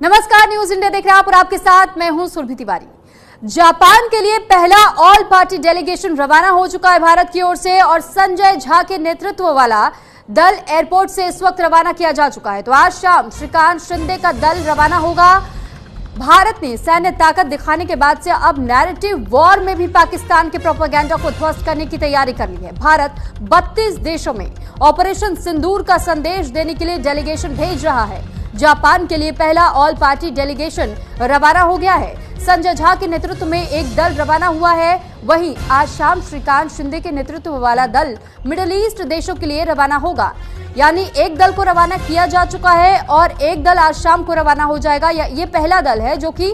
नमस्कार, news India देख रहे हैं आप और आपके साथ मैं हूं सुरभि तिवारी। जापान के लिए पहला ऑल पार्टी डेलीगेशन रवाना हो चुका है भारत की ओर से और संजय झा के नेतृत्व वाला दल एयरपोर्ट से इस वक्त रवाना किया जा चुका है। तो आज शाम श्रीकांत शिंदे का दल रवाना होगा। भारत ने सैन्य ताकत दिखाने के बाद से अब नैरेटिव वॉर में भी पाकिस्तान के प्रोपेगेंडा को ध्वस्त करने की तैयारी कर ली है। भारत 32 देशों में ऑपरेशन सिंदूर का संदेश देने के लिए डेलीगेशन भेज रहा है। जापान के लिए पहला ऑल पार्टी डेलीगेशन रवाना हो गया है। संजय झा के नेतृत्व में एक दल रवाना हुआ है। वहीं आज शाम श्रीकांत शिंदे के नेतृत्व वाला दल मिडिल ईस्ट देशों के लिए रवाना होगा। यानी एक दल को रवाना किया जा चुका है और एक दल आज शाम को रवाना हो जाएगा। ये पहला दल है जो कि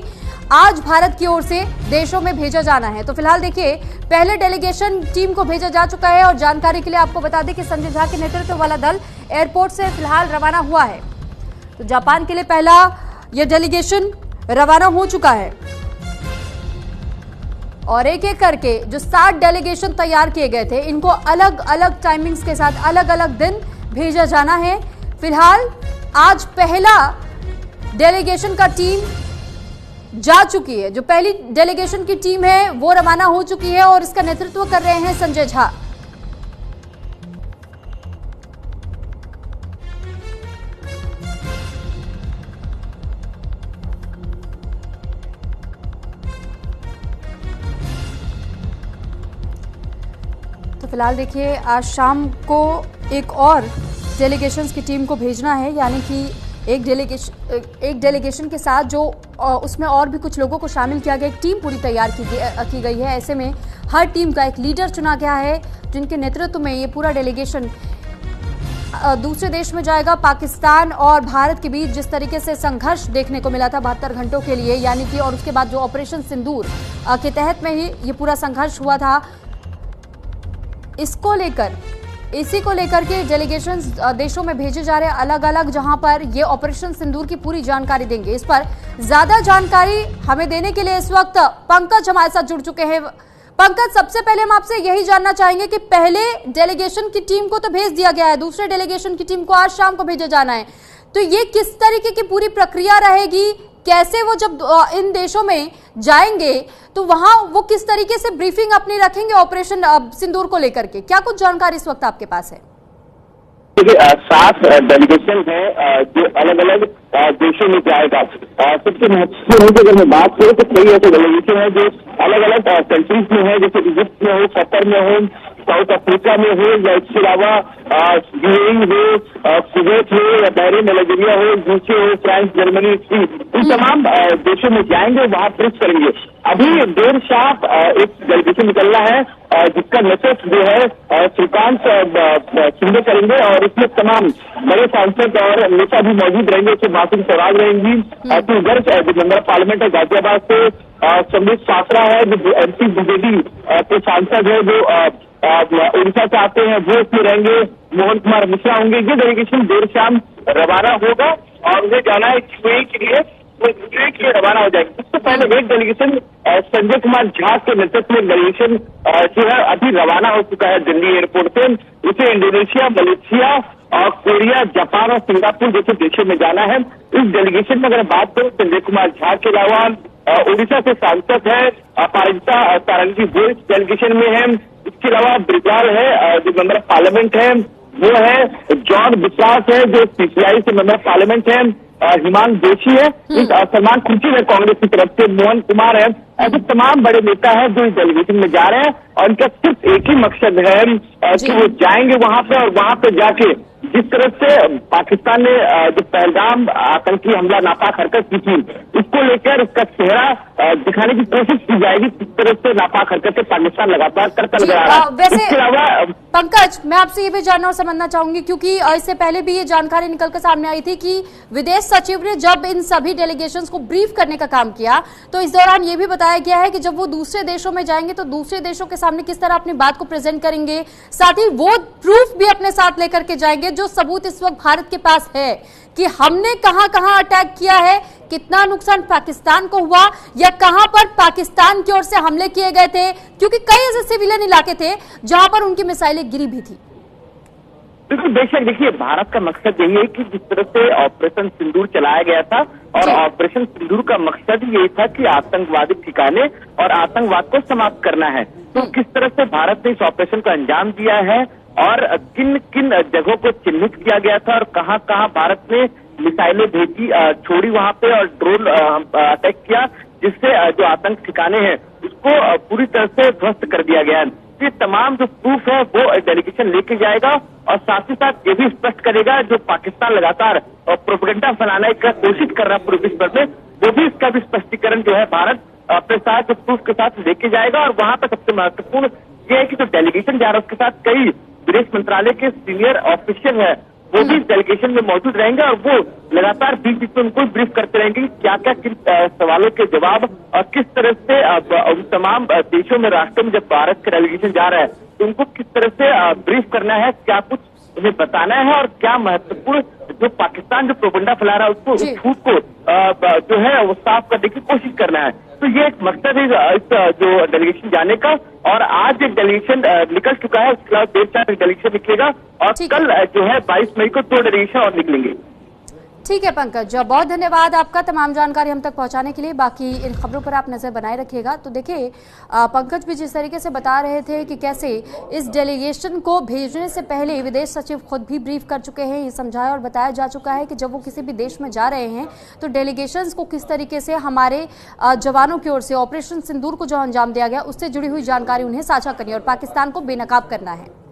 आज भारत की ओर से देशों में भेजा जाना है। तो फिलहाल देखिए, पहले डेलीगेशन टीम को भेजा जा चुका है और जानकारी के लिए आपको बता दें कि संजय झा के नेतृत्व वाला दल एयरपोर्ट से फिलहाल रवाना हुआ है। तो जापान के लिए पहला यह डेलीगेशन रवाना हो चुका है और एक एक करके जो 7 डेलीगेशन तैयार किए गए थे, इनको अलग अलग टाइमिंग्स के साथ अलग अलग दिन भेजा जाना है। फिलहाल आज पहला डेलीगेशन का टीम जा चुकी है। जो पहली डेलीगेशन की टीम है वो रवाना हो चुकी है और इसका नेतृत्व कर रहे हैं संजय झा। तो फिलहाल देखिए, आज शाम को एक और डेलीगेशंस की टीम को भेजना है। यानी कि एक डेलीगेशन के साथ जो उसमें और भी कुछ लोगों को शामिल किया गया, एक टीम पूरी तैयार की गई है। ऐसे में हर टीम का एक लीडर चुना गया है जिनके नेतृत्व में ये पूरा डेलीगेशन दूसरे देश में जाएगा। पाकिस्तान और भारत के बीच जिस तरीके से संघर्ष देखने को मिला था 72 घंटों के लिए, यानी कि और उसके बाद जो ऑपरेशन सिंदूर के तहत में ही ये पूरा संघर्ष हुआ था, इसी को लेकर के डेलीगेशन देशों में भेजे जा रहे हैं अलग अलग, जहां पर ये ऑपरेशन सिंदूर की पूरी जानकारी देंगे। इस पर ज्यादा जानकारी हमें देने के लिए इस वक्त पंकज हमारे साथ जुड़ चुके हैं। पंकज, सबसे पहले हम आपसे यही जानना चाहेंगे कि पहले डेलीगेशन की टीम को तो भेज दिया गया है, दूसरे डेलीगेशन की टीम को आज शाम को भेजा जाना है, तो ये किस तरीके की पूरी प्रक्रिया रहेगी? कैसे वो जब इन देशों में जाएंगे तो वहां वो किस तरीके से ब्रीफिंग अपनी रखेंगे ऑपरेशन सिंदूर को लेकर के? क्या कुछ जानकारी इस वक्त आपके पास है? देखिए, 7 डेलीगेशन है जो अलग अलग देशों में जाएगा। सबसे महत्वपूर्ण अगर मैं बात करूँ तो कई ऐसे डेलीगेशन है जो अलग अलग कंट्रीज में है, जैसे इजिप्ट में हो, कतर में हो, साउथ अफ्रीका में हो, या इसके अलावा यूएई हो, कुवैत हो, या बहरीन, अल्जीरिया हो, यूके हो, फ्रांस, जर्मनी, इन तमाम देशों में जाएंगे, वहां प्रेस करेंगे। अभी देर शाम एक डेलीगेशन निकलना है जिसका नेतृत्व जो है श्रीकांत शिंदे करेंगे और इसमें तमाम बड़े सांसद और नेता भी मौजूद रहेंगे। इसमें मासूम स्वराज रहेंगी, जो मेंबर पार्लियामेंट है गाजियाबाद से, संदीप सासरा है जो एमपी बीजेडी के सांसद है, जो उड़ीसा से आते हैं, वो इसमें रहेंगे, मोहन कुमार मिश्रा होंगे। ये डेलीगेशन देर शाम रवाना होगा और उन्हें जाना है यूएई के लिए, वो यूएई के लिए रवाना हो जाएगी। इससे पहले एक डेलीगेशन संजय कुमार झा के नेतृत्व में डेलीगेशन जो है अभी रवाना हो चुका है दिल्ली एयरपोर्ट से। उसे इंडोनेशिया, मलेशिया और कोरिया, जापान और सिंगापुर जैसे देशों में जाना है। इस डेलीगेशन में अगर बात करूं, संजय कुमार झा के अलावा उड़ीसा से सांसद है अपराजिता सारंगी, वो इस डेलीगेशन में है। इसके अलावा ब्रिजलाल है जो मेंबर पार्लियामेंट है, वो है जॉन विश्वास है जो सीपीआई से मेंबर पार्लियामेंट है, हिमांशु जोशी है, सलमान खुर्शीद है कांग्रेस की तरफ से, मोहन कुमार है। ऐसे तमाम बड़े नेता हैं जो इस डेलीगेशन में जा रहे हैं और इनका सिर्फ एक ही मकसद है कि वो जाएंगे वहां पे और वहां पे जाके जिस तरह से पाकिस्तान ने जो पहलगाम आतंकी हमला नापाक हरकत की थी, उसको लेकर उसका चेहरा दिखाने की कोशिश की जाएगी। किस तरह से नापाक हरकतें पाकिस्तान लगातार करता नजर आ रहा है। इसके अलावा पंकज, मैं आपसे ये भी जानना और समझना चाहूंगी, क्योंकि इससे पहले भी ये जानकारी निकल कर सामने आई थी कि विदेश सचिव ने जब इन सभी डेलीगेशंस को ब्रीफ करने का काम किया तो इस दौरान ये भी बताया गया है कि जब वो दूसरे देशों में जाएंगे तो दूसरे देशों के सामने किस तरह अपनी बात को प्रेजेंट करेंगे, साथ ही वो प्रूफ भी अपने साथ लेकर के जाएंगे, जो सबूत इस वक्त भारत के पास है कि हमने कहां कहां अटैक किया है, कितना नुकसान पाकिस्तान को हुआ या कहां पर पाकिस्तान की ओर से हमले किए गए थे, क्योंकि कई ऐसे सिविलियन इलाके थे जहां पर उनकी मिसाइलें गिरी भी थी। बिल्कुल बेशक, देखिए भारत का मकसद यही है कि जिस तरह से ऑपरेशन सिंदूर चलाया गया था और ऑपरेशन सिंदूर का मकसद यही था कि आतंकवादी ठिकाने और आतंकवाद को समाप्त करना है। तो किस तरह से भारत ने इस ऑपरेशन को अंजाम दिया है और किन किन जगहों को चिन्हित किया गया था और कहां कहां भारत ने मिसाइलें भेजी, छोड़ी वहां पे और ड्रोन अटैक किया, जिससे जो आतंक ठिकाने हैं उसको पूरी तरह से ध्वस्त कर दिया गया है। ये तमाम जो प्रूफ है वो डेलीगेशन लेके जाएगा और साथ ही साथ ये भी स्पष्ट करेगा जो पाकिस्तान लगातार प्रोपेगेंडा फैलाने की कोशिश कर रहा है पूरे विश्व भर में, वो भी इसका भी स्पष्टीकरण जो है भारत अपने साथ जो प्रूफ के साथ लेके जाएगा। और वहां पर सबसे महत्वपूर्ण ये है कि जो डेलीगेशन जा रहा है उसके साथ कई विदेश मंत्रालय के सीनियर ऑफिशियल है वो भी डेलीगेशन में मौजूद रहेंगे और वो लगातार बीच बीच में उनको ब्रीफ करते रहेंगे कि क्या क्या किन सवालों के जवाब और किस तरह से उन तमाम देशों में राष्ट्रों में जब भारत का डेलीगेशन जा रहा है तो उनको किस तरह से ब्रीफ करना है, क्या कुछ उन्हें बताना है और क्या महत्वपूर्ण जो पाकिस्तान जो प्रोपेगेंडा फैला रहा है उसको उस झूठ को जो है वो साफ करने की कोशिश करना है। तो ये एक मकसद है इस जो डेलीगेशन जाने का। और आज एक डेलीगेशन निकल चुका है, उसके अलावा देर शाम डेलीगेशन निकलेगा और कल जो है 22 मई को 2 डेलीगेशन और निकलेंगे। ठीक है पंकज, बहुत धन्यवाद आपका तमाम जानकारी हम तक पहुंचाने के लिए। बाकी इन खबरों पर आप नजर बनाए रखिएगा। तो देखिए पंकज भी जिस तरीके से बता रहे थे कि कैसे इस डेलीगेशन को भेजने से पहले विदेश सचिव खुद भी ब्रीफ कर चुके हैं, ये समझाया और बताया जा चुका है कि जब वो किसी भी देश में जा रहे हैं तो डेलीगेशंस को किस तरीके से हमारे जवानों की ओर से ऑपरेशन सिंदूर को जो अंजाम दिया गया उससे जुड़ी हुई जानकारी उन्हें साझा करनी है और पाकिस्तान को बेनकाब करना है।